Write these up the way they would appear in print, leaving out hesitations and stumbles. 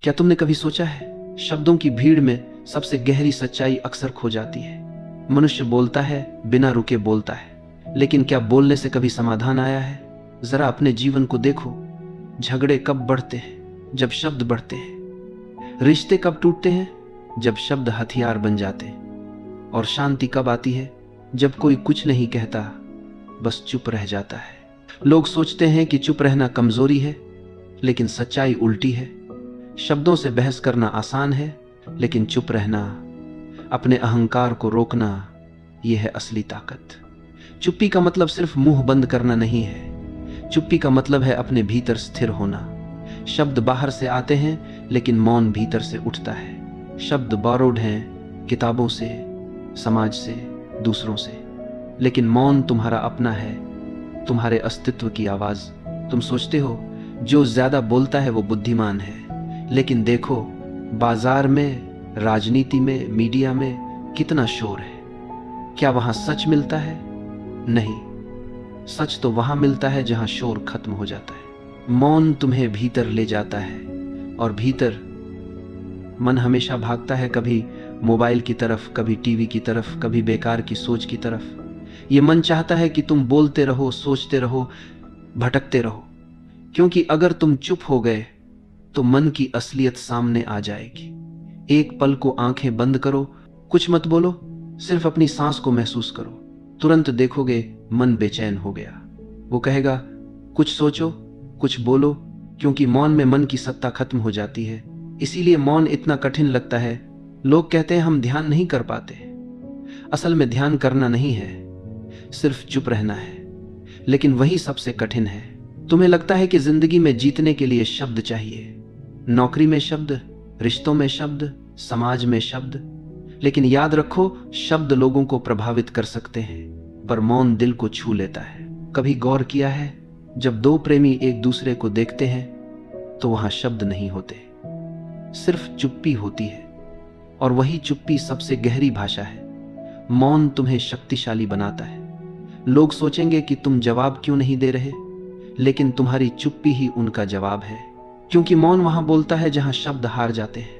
क्या तुमने कभी सोचा है, शब्दों की भीड़ में सबसे गहरी सच्चाई अक्सर खो जाती है। मनुष्य बोलता है, बिना रुके बोलता है, लेकिन क्या बोलने से कभी समाधान आया है? जरा अपने जीवन को देखो। झगड़े कब बढ़ते हैं? जब शब्द बढ़ते हैं। रिश्ते कब टूटते हैं? जब शब्द हथियार बन जाते हैं। और शांति कब आती है? जब कोई कुछ नहीं कहता, बस चुप रह जाता है। लोग सोचते हैं कि चुप रहना कमजोरी है, लेकिन सच्चाई उल्टी है। शब्दों से बहस करना आसान है, लेकिन चुप रहना, अपने अहंकार को रोकना, यह है असली ताकत। चुप्पी का मतलब सिर्फ मुंह बंद करना नहीं है। चुप्पी का मतलब है अपने भीतर स्थिर होना। शब्द बाहर से आते हैं, लेकिन मौन भीतर से उठता है। शब्द बोरोड हैं, किताबों से, समाज से, दूसरों से, लेकिन मौन तुम्हारा अपना है, तुम्हारे अस्तित्व की आवाज। तुम सोचते हो जो ज्यादा बोलता है वो बुद्धिमान है, लेकिन देखो बाजार में, राजनीति में, मीडिया में कितना शोर है। क्या वहां सच मिलता है? नहीं, सच तो वहां मिलता है जहां शोर खत्म हो जाता है। मौन तुम्हें भीतर ले जाता है, और भीतर मन हमेशा भागता है, कभी मोबाइल की तरफ, कभी टीवी की तरफ, कभी बेकार की सोच की तरफ। ये मन चाहता है कि तुम बोलते रहो, सोचते रहो, भटकते रहो, क्योंकि अगर तुम चुप हो गए तो मन की असलियत सामने आ जाएगी। एक पल को आंखें बंद करो, कुछ मत बोलो, सिर्फ अपनी सांस को महसूस करो। तुरंत देखोगे मन बेचैन हो गया। वो कहेगा कुछ सोचो, कुछ बोलो, क्योंकि मौन में मन की सत्ता खत्म हो जाती है। इसीलिए मौन इतना कठिन लगता है। लोग कहते हैं हम ध्यान नहीं कर पाते। असल में ध्यान करना नहीं है, सिर्फ चुप रहना है। लेकिन वही सबसे कठिन है। तुम्हें लगता है कि जिंदगी में जीतने के लिए शब्द चाहिए, नौकरी में शब्द, रिश्तों में शब्द, समाज में शब्द। लेकिन याद रखो, शब्द लोगों को प्रभावित कर सकते हैं, पर मौन दिल को छू लेता है। कभी गौर किया है, जब दो प्रेमी एक दूसरे को देखते हैं तो वहां शब्द नहीं होते, सिर्फ चुप्पी होती है। और वही चुप्पी सबसे गहरी भाषा है। मौन तुम्हें शक्तिशाली बनाता है। लोग सोचेंगे कि तुम जवाब क्यों नहीं दे रहे, लेकिन तुम्हारी चुप्पी ही उनका जवाब है। क्योंकि मौन वहां बोलता है जहां शब्द हार जाते हैं।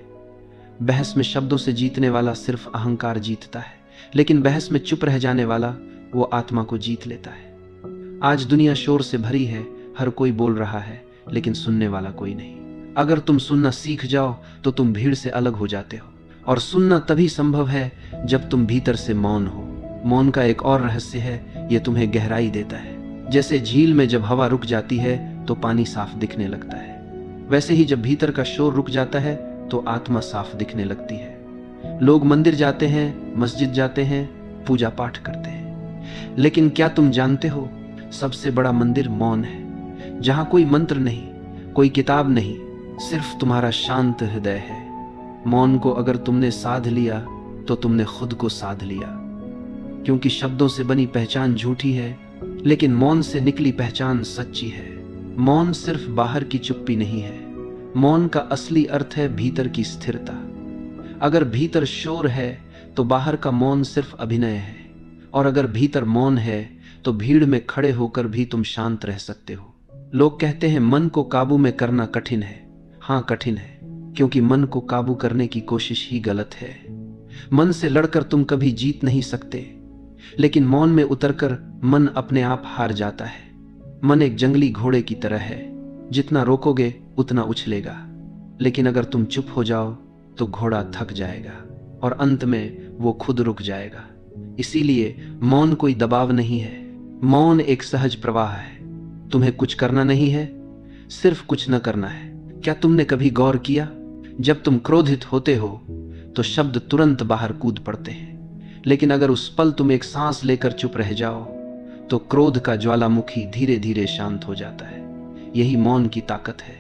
बहस में शब्दों से जीतने वाला सिर्फ अहंकार जीतता है, लेकिन बहस में चुप रह जाने वाला वो आत्मा को जीत लेता है। आज दुनिया शोर से भरी है, हर कोई बोल रहा है, लेकिन सुनने वाला कोई नहीं। अगर तुम सुनना सीख जाओ तो तुम भीड़ से अलग हो जाते हो। और सुनना तभी संभव है जब तुम भीतर से मौन हो। मौन का एक और रहस्य है, ये तुम्हें गहराई देता है। जैसे झील में जब हवा रुक जाती है तो पानी साफ दिखने लगता है, वैसे ही जब भीतर का शोर रुक जाता है तो आत्मा साफ दिखने लगती है। लोग मंदिर जाते हैं, मस्जिद जाते हैं, पूजा पाठ करते हैं, लेकिन क्या तुम जानते हो, सबसे बड़ा मंदिर मौन है, जहां कोई मंत्र नहीं, कोई किताब नहीं, सिर्फ तुम्हारा शांत हृदय है। मौन को अगर तुमने साध लिया तो तुमने खुद को साध लिया। क्योंकि शब्दों से बनी पहचान झूठी है, लेकिन मौन से निकली पहचान सच्ची है। मौन सिर्फ बाहर की चुप्पी नहीं है, मौन का असली अर्थ है भीतर की स्थिरता। अगर भीतर शोर है तो बाहर का मौन सिर्फ अभिनय है, और अगर भीतर मौन है तो भीड़ में खड़े होकर भी तुम शांत रह सकते हो। लोग कहते हैं मन को काबू में करना कठिन है। हाँ, कठिन है, क्योंकि मन को काबू करने की कोशिश ही गलत है। मन से लड़कर तुम कभी जीत नहीं सकते, लेकिन मौन में उतरकर मन अपने आप हार जाता है। मन एक जंगली घोड़े की तरह है, जितना रोकोगे उतना उछलेगा, लेकिन अगर तुम चुप हो जाओ तो घोड़ा थक जाएगा और अंत में वो खुद रुक जाएगा। इसीलिए मौन कोई दबाव नहीं है, मौन एक सहज प्रवाह है। तुम्हें कुछ करना नहीं है, सिर्फ कुछ न करना है। क्या तुमने कभी गौर किया, जब तुम क्रोधित होते हो तो शब्द तुरंत बाहर कूद पड़ते हैं, लेकिन अगर उस पल तुम एक सांस लेकर चुप रह जाओ तो क्रोध का ज्वालामुखी धीरे धीरे शांत हो जाता है। यही मौन की ताकत है।